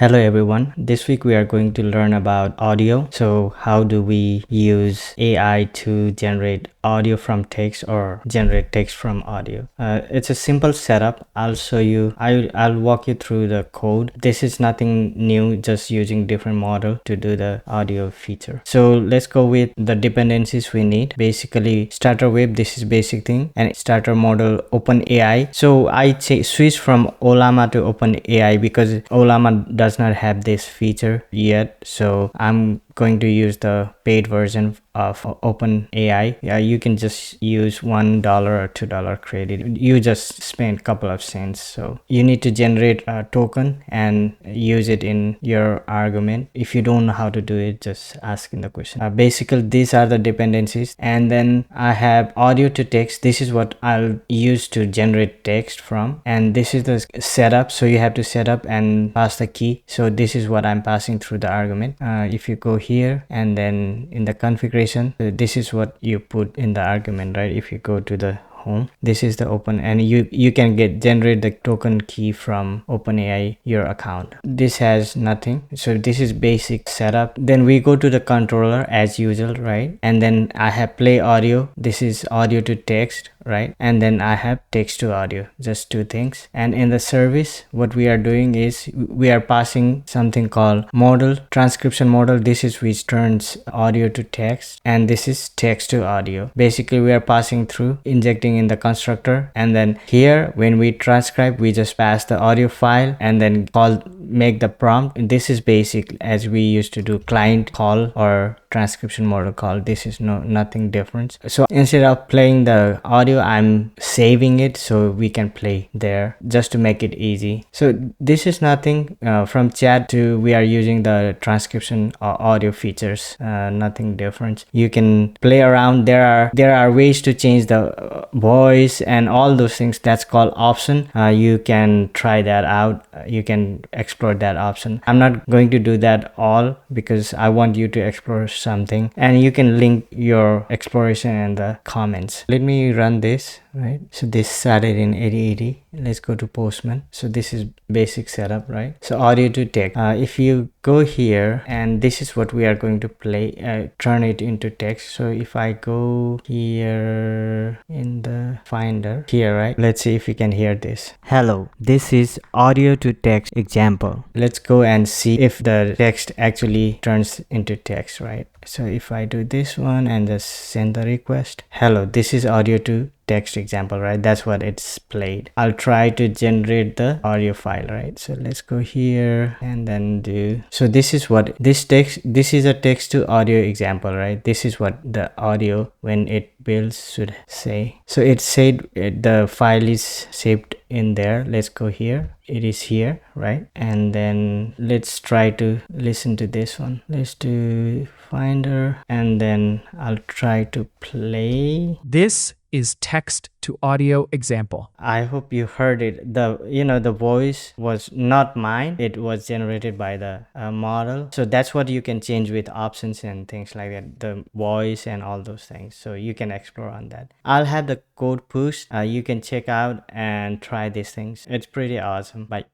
Hello everyone. This week we are going to learn about audio. So how do we use AI to generate audio from text or generate text from audio? It's a simple setup. I'll show you. I'll walk you through the code. This is nothing new, just using different model to do the audio feature. So let's go with the dependencies we need. Basically starter web, this is basic thing, and starter model OpenAI. So I switched from Ollama to OpenAI because Ollama does not have this feature yet, so I'm going to use the paid version of OpenAI. Yeah, you can just use $1 or $2 credit. You just spend a couple of cents. So you need to generate a token and use it in your argument. If you don't know how to do it, just ask in the question. Basically, these are the dependencies, and then I have audio to text. This is what I'll use to generate text from, and this is the setup. So you have to set up and pass the key. So this is what I'm passing through the argument. If you go here and then in the configuration, this is what you put in the argument, right? If you go to the home, this is the open, and you can generate the token key from OpenAI your account. This has nothing, so this is basic setup. Then we go to the controller as usual, right? And then I have play audio. This is audio to text, right? And then I have text to audio, just two things. And in the service, what we are doing is we are passing something called model, transcription model. This is which turns audio to text, and this is text to audio. Basically we are passing through, injecting in the constructor, and then here when we transcribe, we just pass the audio file and then make the prompt. This is basic as we used to do client call or transcription model call. This is nothing different. So instead of playing the audio, I'm saving it so we can play there, just to make it easy. So this is nothing. From chat to we are using the transcription audio features, nothing different. You can play around. There are ways to change the voice and all those things. That's called option. You can try that out. You can explore that option. I'm not going to do that all because I want you to explore something, and you can link your exploration in the comments. Let me run this, right? So this started in 8080. Let's go to Postman. So this is basic setup, right? So audio to text. If you go here, and this is what we are going to play, turn it into text. So if I go here in the finder here, right? Let's see if you can hear this. Hello, this is audio to text example. Let's go and see if the text actually turns into text, right? So if I do this one and just send the request, hello, this is audio to text example, right? That's what it's played. I'll try to generate the audio file, right? So let's go here and then do, so this is what this is a text to audio example, right? This is what the audio when it builds should say. So it said the file is saved in there. Let's go here. It is here, right? And then let's try to listen to this one. Let's do finder, and then I'll try to play. This is text to audio example. I hope you heard it. The voice was not mine. It was generated by the model. So that's what you can change with options and things like that, the voice and all those things. So you can explore on that. I'll have the code pushed. You can check out and try these things. It's pretty awesome. Bye.